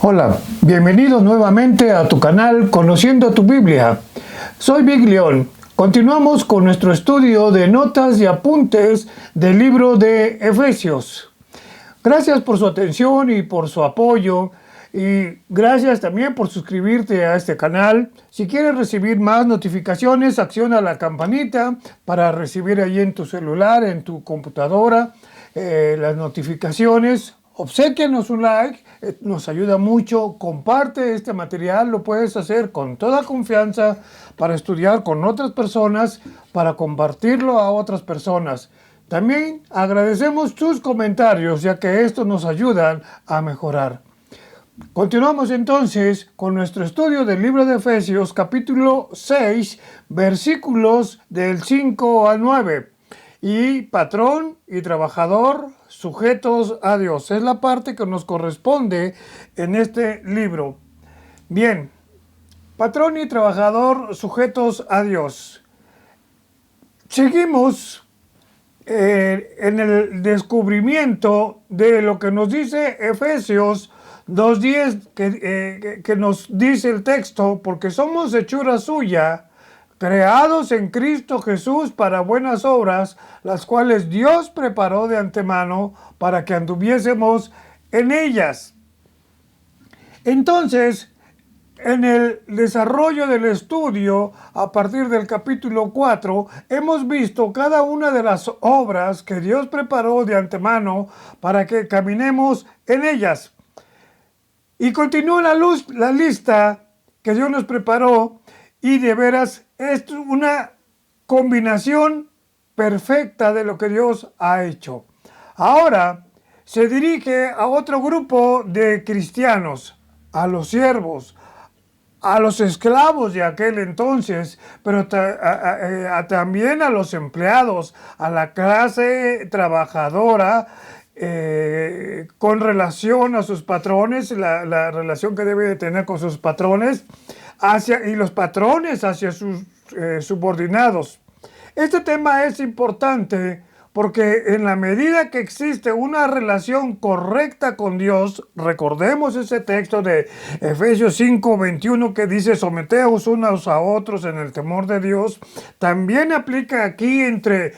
Hola, bienvenidos nuevamente a tu canal Conociendo tu Biblia. Soy Big León. Continuamos con nuestro estudio de notas y apuntes del libro de Efesios. Gracias por su atención y por su apoyo. Y gracias también por suscribirte a este canal. Si quieres recibir más notificaciones, acciona la campanita para recibir ahí en tu celular, en tu computadora, las notificaciones. Obséquianos un like, nos ayuda mucho. Comparte este material, lo puedes hacer con toda confianza para estudiar con otras personas, para compartirlo a otras personas. También agradecemos tus comentarios, ya que estos nos ayudan a mejorar. Continuamos entonces con nuestro estudio del libro de Efesios, capítulo 6, versículos del 5 al 9. Y patrón y trabajador sujetos a Dios. Es la parte que nos corresponde en este libro. Bien, patrón y trabajador sujetos a Dios. Seguimos en el descubrimiento de lo que nos dice Efesios 2:10, que nos dice el texto, porque somos hechura suya, creados en Cristo Jesús para buenas obras, las cuales Dios preparó de antemano para que anduviésemos en ellas. Entonces, en el desarrollo del estudio, a partir del capítulo 4, hemos visto cada una de las obras que Dios preparó de antemano para que caminemos en ellas. Y continúa la lista que Dios nos preparó, y de veras es una combinación perfecta de lo que Dios ha hecho. Ahora se dirige a otro grupo de cristianos, a los siervos, a los esclavos de aquel entonces, pero también a los empleados, a la clase trabajadora, con relación a sus patrones, la relación que debe de tener con sus patrones, y los patrones hacia sus subordinados. Este tema es importante porque en la medida que existe una relación correcta con Dios, recordemos ese texto de Efesios 5:21 que dice: someteos unos a otros en el temor de Dios, también aplica aquí entre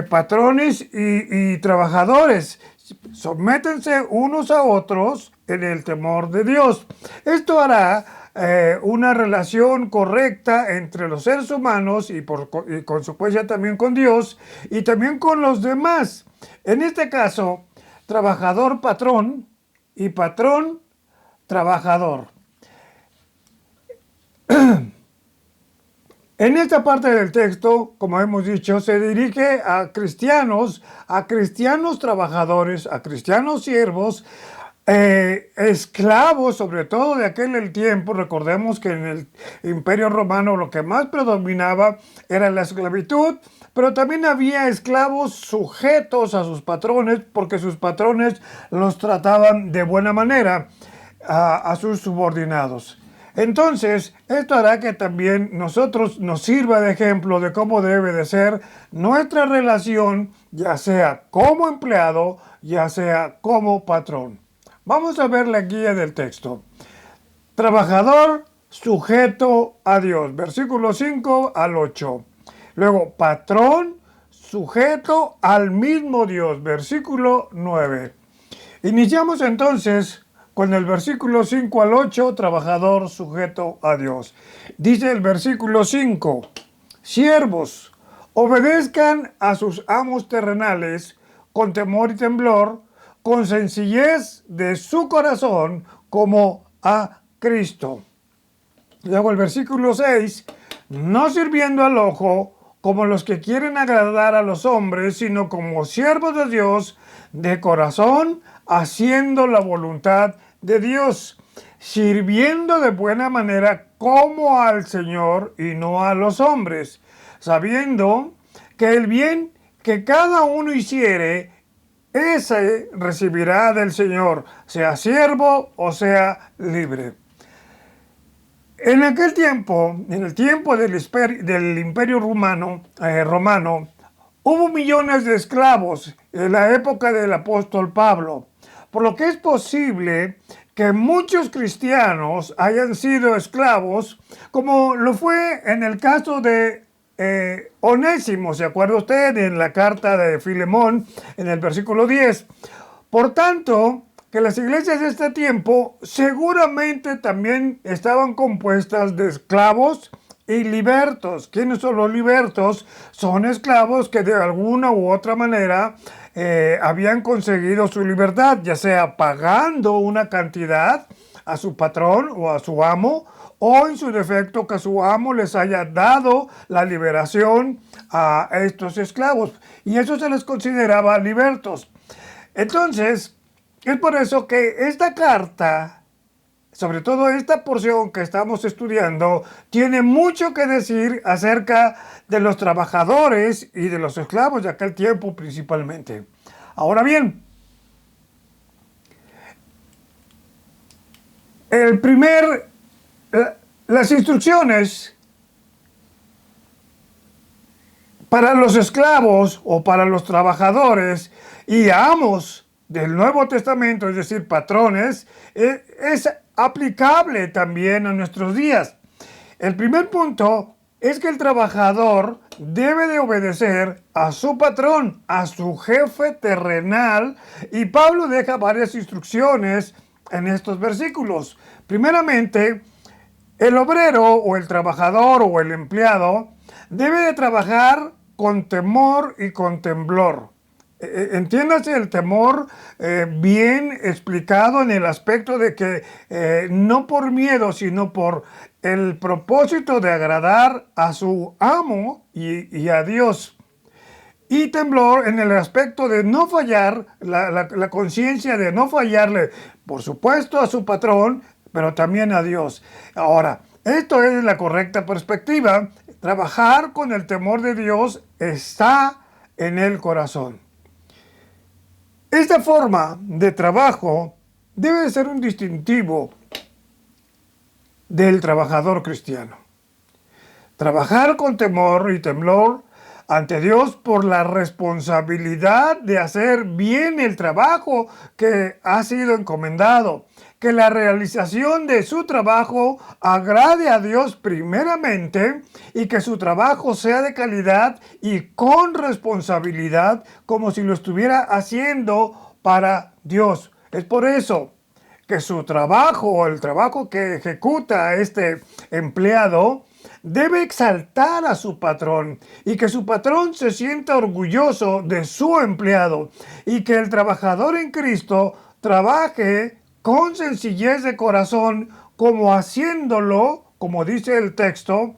patrones y trabajadores. Sométense unos a otros en el temor de Dios. Esto hará una relación correcta entre los seres humanos y consecuencia también con Dios y también con los demás. En este caso, trabajador patrón y patrón trabajador. En esta parte del texto, como hemos dicho, se dirige a cristianos trabajadores, a cristianos siervos, esclavos, sobre todo de aquel tiempo. Recordemos que en el Imperio Romano lo que más predominaba era la esclavitud, pero también había esclavos sujetos a sus patrones, porque sus patrones los trataban de buena manera a sus subordinados. Entonces, esto hará que también nosotros nos sirva de ejemplo de cómo debe de ser nuestra relación, ya sea como empleado, ya sea como patrón. Vamos a ver la guía del texto. Trabajador sujeto a Dios, versículo 5 al 8. Luego, patrón sujeto al mismo Dios, versículo 9. Iniciamos entonces con el versículo 5 al 8, trabajador sujeto a Dios. Dice el versículo 5, siervos, obedezcan a sus amos terrenales con temor y temblor, con sencillez de su corazón, como a Cristo. Luego el versículo 6, no sirviendo al ojo como los que quieren agradar a los hombres, sino como siervos de Dios de corazón, haciendo la voluntad de Dios, sirviendo de buena manera como al Señor y no a los hombres, sabiendo que el bien que cada uno hiciere, ese recibirá del Señor, sea siervo o sea libre. En aquel tiempo, en el tiempo del Imperio romano, hubo millones de esclavos en la época del apóstol Pablo. por lo que es posible que muchos cristianos hayan sido esclavos, como lo fue en el caso de Onésimo, ¿se acuerda usted? En la carta de Filemón, en el versículo 10. Por tanto, que las iglesias de este tiempo seguramente también estaban compuestas de esclavos y libertos. ¿Quiénes son los libertos? Son esclavos que de alguna u otra manera habían conseguido su libertad, ya sea pagando una cantidad a su patrón o a su amo, o en su defecto que su amo les haya dado la liberación a estos esclavos. Y eso se les consideraba libertos. Entonces, es por eso que esta carta, sobre todo esta porción que estamos estudiando, tiene mucho que decir acerca de los trabajadores y de los esclavos de aquel tiempo principalmente. Ahora bien, las instrucciones para los esclavos o para los trabajadores y amos del Nuevo Testamento, es decir, patrones, es aplicable también a nuestros días. El primer punto es que el trabajador debe de obedecer a su patrón, a su jefe terrenal, y Pablo deja varias instrucciones en estos versículos. Primeramente, el obrero o el trabajador o el empleado debe de trabajar con temor y con temblor. Entiéndase el temor bien explicado en el aspecto de que no por miedo, sino por el propósito de agradar a su amo y a Dios. Y temblor en el aspecto de no fallar, la conciencia de no fallarle, por supuesto, a su patrón, pero también a Dios. Ahora, esto es la correcta perspectiva. Trabajar con el temor de Dios está en el corazón. Esta forma de trabajo debe ser un distintivo del trabajador cristiano. Trabajar con temor y temblor ante Dios por la responsabilidad de hacer bien el trabajo que ha sido encomendado. Que la realización de su trabajo agrade a Dios primeramente y que su trabajo sea de calidad y con responsabilidad como si lo estuviera haciendo para Dios. Es por eso que su trabajo o el trabajo que ejecuta este empleado debe exaltar a su patrón y que su patrón se sienta orgulloso de su empleado y que el trabajador en Cristo trabaje con sencillez de corazón, como haciéndolo, como dice el texto,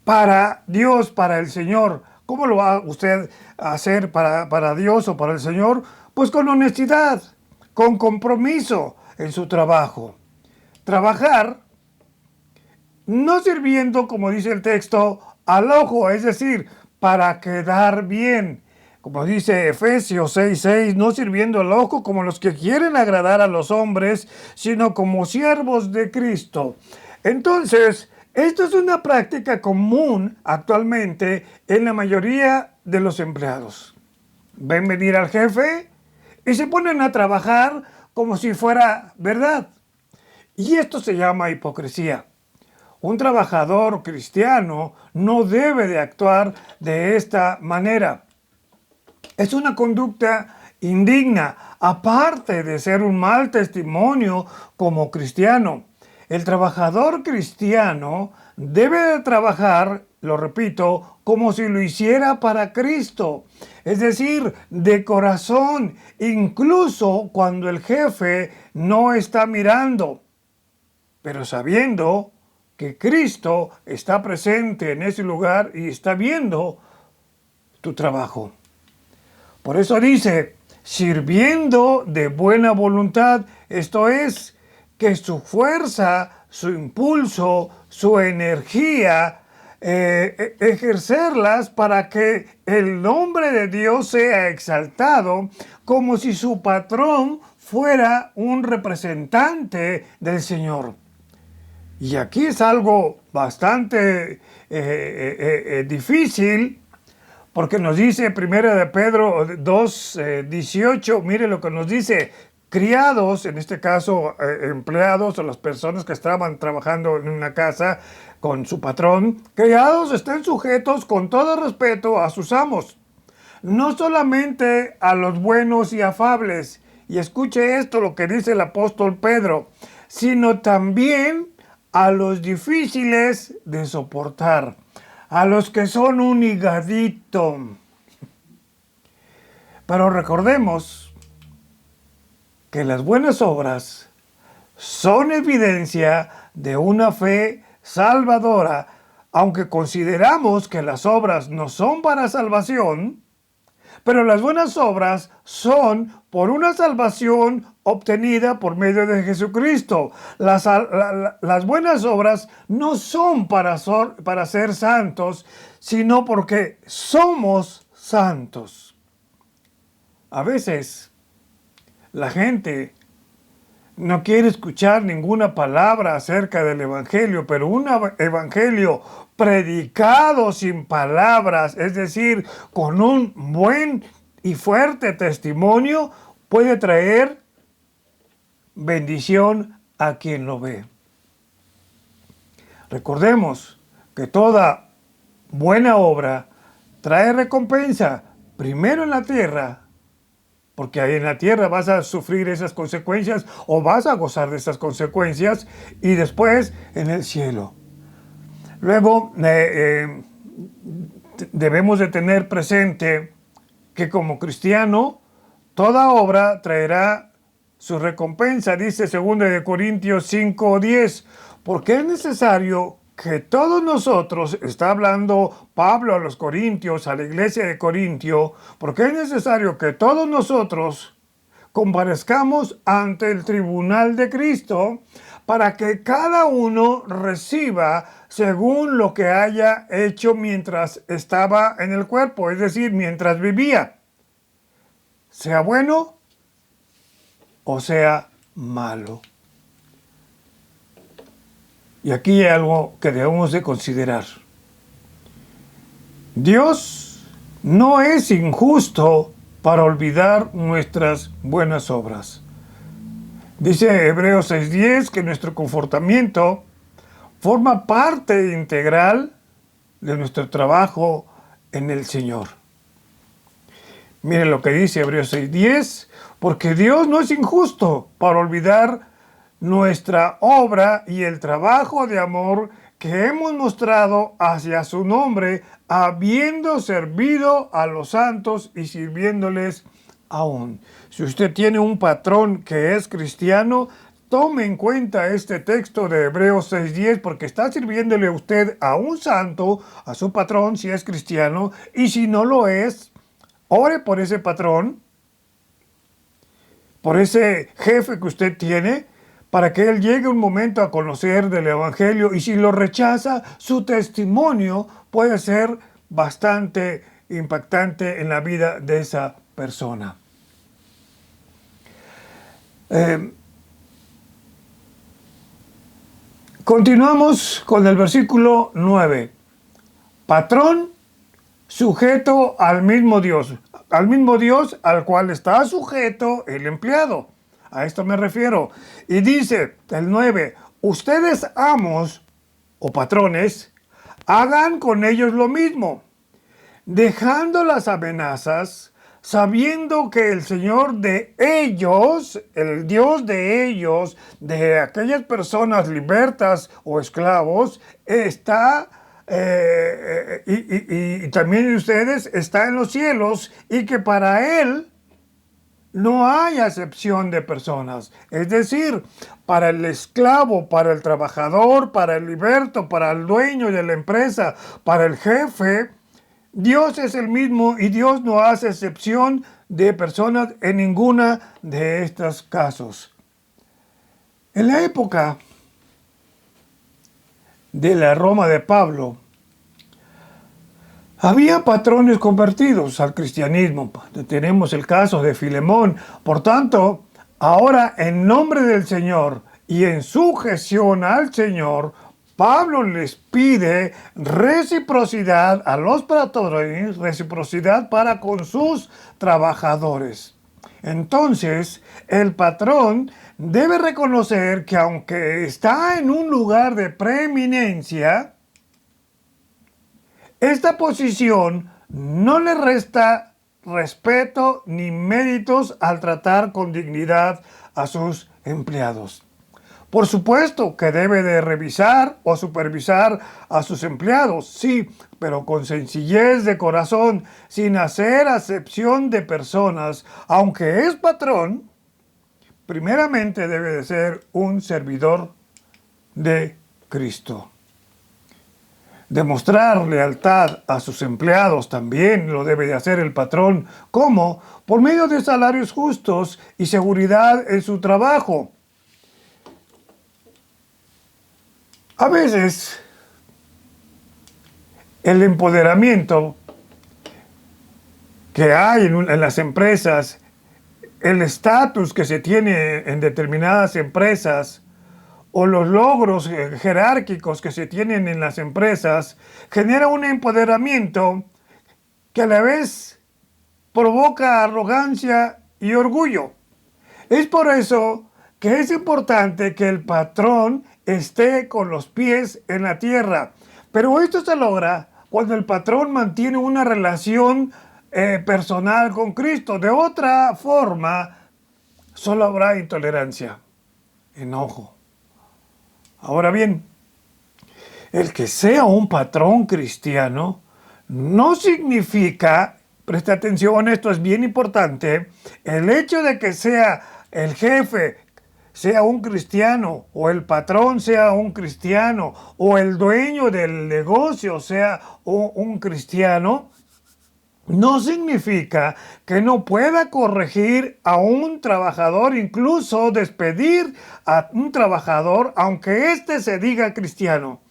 para Dios, para el Señor. ¿Cómo lo va usted a hacer para Dios o para el Señor? Pues con honestidad, con compromiso en su trabajo. Trabajar no sirviendo, como dice el texto, al ojo, es decir, para quedar bien. Como dice Efesios 6:6, no sirviendo al ojo como los que quieren agradar a los hombres, sino como siervos de Cristo. Entonces, esto es una práctica común actualmente en la mayoría de los empleados. Ven venir al jefe y se ponen a trabajar como si fuera verdad. Y esto se llama hipocresía. Un trabajador cristiano no debe de actuar de esta manera. Es una conducta indigna, aparte de ser un mal testimonio como cristiano. El trabajador cristiano debe de trabajar, lo repito, como si lo hiciera para Cristo. Es decir, de corazón, incluso cuando el jefe no está mirando, pero sabiendo que Cristo está presente en ese lugar y está viendo tu trabajo. Por eso dice, sirviendo de buena voluntad, esto es, que su fuerza, su impulso, su energía, ejercerlas para que el nombre de Dios sea exaltado, como si su patrón fuera un representante del Señor. Y aquí es algo bastante difícil, Porque nos dice 1 de Pedro 2, 18, mire lo que nos dice: criados, en este caso empleados o las personas que estaban trabajando en una casa con su patrón, criados estén sujetos con todo respeto a sus amos, no solamente a los buenos y afables, y escuche esto lo que dice el apóstol Pedro, sino también a los difíciles de soportar, a los que son un higadito. Pero recordemos que las buenas obras son evidencia de una fe salvadora, aunque consideramos que las obras no son para salvación, pero las buenas obras son por una salvación obtenida por medio de Jesucristo. Las buenas obras no son para ser santos, sino porque somos santos. A veces la gente no quiere escuchar ninguna palabra acerca del Evangelio, pero un Evangelio predicado sin palabras, es decir, con un buen y fuerte testimonio, puede traer bendición a quien lo ve. Recordemos que toda buena obra trae recompensa, primero en la tierra, porque ahí en la tierra vas a sufrir esas consecuencias o vas a gozar de esas consecuencias, y después en el cielo. Luego debemos de tener presente que como cristiano toda obra traerá su recompensa. Dice 2 Corintios 5:10, porque es necesario que todos nosotros, está hablando Pablo a los corintios, a la iglesia de Corintio, porque es necesario que todos nosotros comparezcamos ante el tribunal de Cristo para que cada uno reciba según lo que haya hecho mientras estaba en el cuerpo, es decir, mientras vivía, sea bueno o sea malo. Y aquí hay algo que debemos de considerar. Dios no es injusto para olvidar nuestras buenas obras. Dice Hebreos 6:10 que nuestro comportamiento forma parte integral de nuestro trabajo en el Señor. Miren lo que dice Hebreos 6:10, porque Dios no es injusto para olvidar nuestra obra y el trabajo de amor que hemos mostrado hacia su nombre, habiendo servido a los santos y sirviéndoles aún. Si usted tiene un patrón que es cristiano, tome en cuenta este texto de Hebreos 6:10, porque está sirviéndole a usted a un santo, a su patrón, si es cristiano, y si no lo es, ore por ese patrón, por ese jefe que usted tiene, para que él llegue un momento a conocer del Evangelio, y si lo rechaza, su testimonio puede ser bastante impactante en la vida de esa persona. Continuamos con el versículo 9. Patrón sujeto al mismo Dios al cual está sujeto el empleado. A esto me refiero. Y dice el 9, ustedes amos o patrones, hagan con ellos lo mismo, dejando las amenazas, sabiendo que el Señor de ellos, el Dios de ellos, de aquellas personas libertas o esclavos, está, y también de ustedes, está en los cielos, y que para Él no hay acepción de personas. Es decir, para el esclavo, para el trabajador, para el liberto, para el dueño de la empresa, para el jefe, Dios es el mismo y Dios no hace excepción de personas en ninguna de estos casos. En la época de la Roma de Pablo, había patrones convertidos al cristianismo. Tenemos el caso de Filemón. Por tanto, ahora en nombre del Señor y en sujeción al Señor, Pablo les pide reciprocidad a los patrones, reciprocidad para con sus trabajadores. Entonces, el patrón debe reconocer que aunque está en un lugar de preeminencia, esta posición no le resta respeto ni méritos al tratar con dignidad a sus empleados. Por supuesto que debe de revisar o supervisar a sus empleados, sí, pero con sencillez de corazón, sin hacer acepción de personas. Aunque es patrón, primeramente debe de ser un servidor de Cristo. Demostrar lealtad a sus empleados también lo debe de hacer el patrón. ¿Cómo? Por medio de salarios justos y seguridad en su trabajo. A veces, el empoderamiento que hay en las empresas, el estatus que se tiene en determinadas empresas o los logros jerárquicos que se tienen en las empresas, genera un empoderamiento que a la vez provoca arrogancia y orgullo. Es por eso que es importante que el patrón esté con los pies en la tierra. Pero esto se logra cuando el patrón mantiene una relación personal con Cristo. De otra forma, solo habrá intolerancia, enojo. Ahora bien, el que sea un patrón cristiano no significa, presta atención, esto es bien importante, el hecho de que sea el jefe, sea un cristiano, o el patrón sea un cristiano, o el dueño del negocio sea un cristiano, no significa que no pueda corregir a un trabajador, incluso despedir a un trabajador, aunque éste se diga cristiano.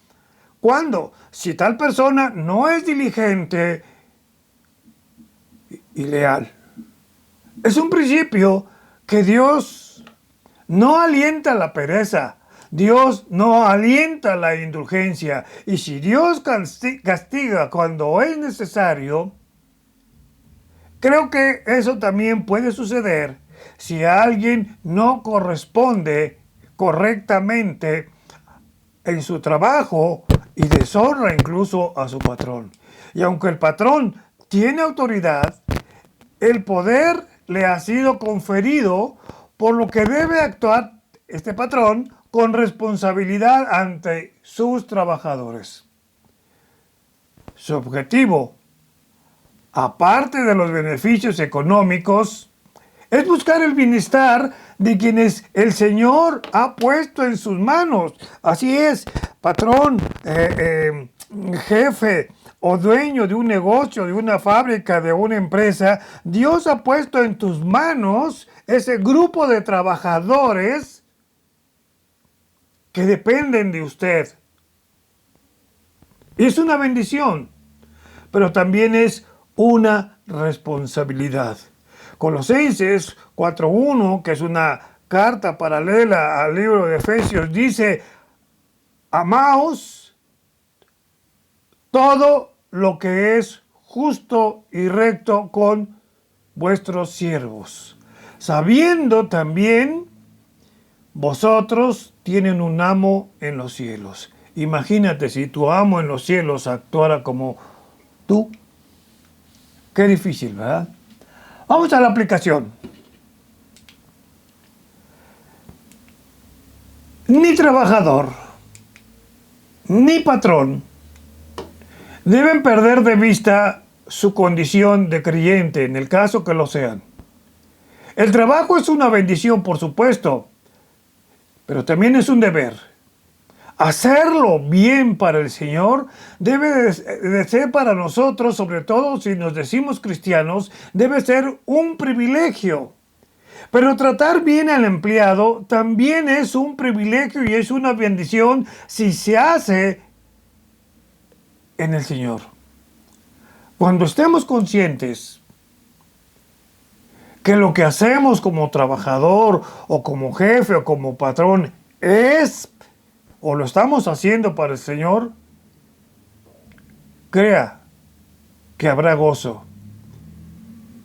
¿Cuándo? Si tal persona no es diligente y leal. Es un principio que Dios no alienta la pereza. Dios no alienta la indulgencia. Y si Dios castiga cuando es necesario, creo que eso también puede suceder si alguien no corresponde correctamente en su trabajo y deshonra incluso a su patrón. Y aunque el patrón tiene autoridad, el poder le ha sido conferido, por lo que debe actuar este patrón con responsabilidad ante sus trabajadores. Su objetivo, aparte de los beneficios económicos, es buscar el bienestar de quienes el Señor ha puesto en sus manos. Así es, patrón, jefe o dueño de un negocio, de una fábrica, de una empresa, Dios ha puesto en tus manos ese grupo de trabajadores que dependen de usted. Es una bendición, pero también es una responsabilidad. Colosenses 4:1, que es una carta paralela al libro de Efesios, dice: amaos todo lo que es justo y recto con vuestros siervos, sabiendo también vosotros tienen un amo en los cielos. Imagínate si tu amo en los cielos actuara como tú. Qué difícil, ¿verdad? Vamos a la aplicación. Ni trabajador, ni patrón deben perder de vista su condición de creyente, en el caso que lo sean. El trabajo es una bendición, por supuesto, pero también es un deber. Hacerlo bien para el Señor debe de ser para nosotros, sobre todo si nos decimos cristianos, debe ser un privilegio. Pero tratar bien al empleado también es un privilegio y es una bendición si se hace en el Señor. Cuando estemos conscientes que lo que hacemos como trabajador o como jefe o como patrón es o lo estamos haciendo para el Señor, crea que habrá gozo.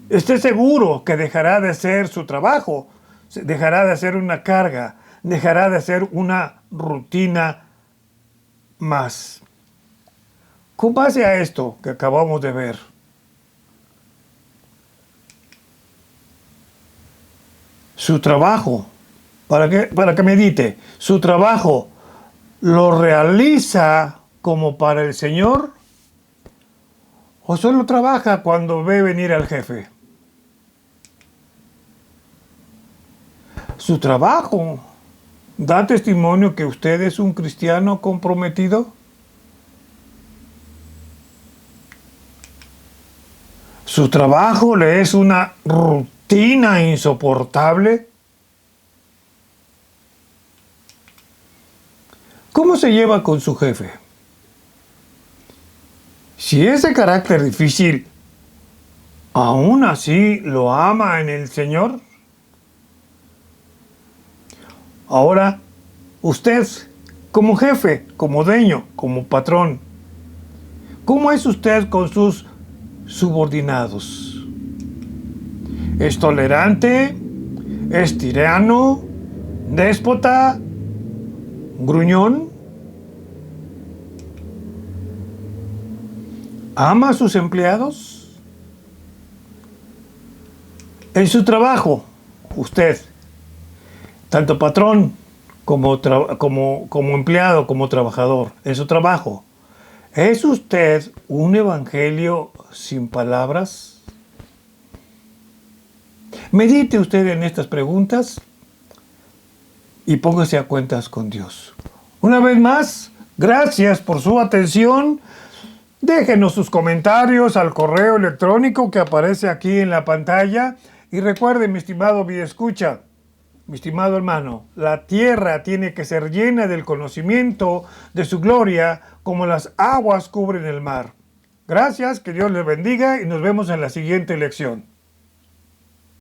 Esté seguro que dejará de ser su trabajo, dejará de ser una carga, dejará de ser una rutina más. Con base a esto que acabamos de ver, su trabajo, para que medite, su trabajo lo realiza como para el Señor, o solo trabaja cuando ve venir al jefe. Su trabajo da testimonio que usted es un cristiano comprometido. Su trabajo le es una rutina insoportable. ¿Cómo se lleva con su jefe? Si es de carácter difícil, ¿aún así lo ama en el Señor? Ahora, usted, como jefe, como dueño, como patrón, ¿cómo es usted con sus subordinados? ¿Es tolerante? ¿Es tirano? ¿Déspota? ¿Gruñón? ¿Ama a sus empleados? En su trabajo, usted, tanto patrón como empleado, como trabajador, en su trabajo, ¿es usted un evangelio sin palabras? Medite usted en estas preguntas y póngase a cuentas con Dios. Una vez más, gracias por su atención. Déjenos sus comentarios al correo electrónico que aparece aquí en la pantalla. Y recuerde, mi estimado videoescucha, mi estimado hermano, la tierra tiene que ser llena del conocimiento de su gloria como las aguas cubren el mar. Gracias, que Dios les bendiga y nos vemos en la siguiente lección.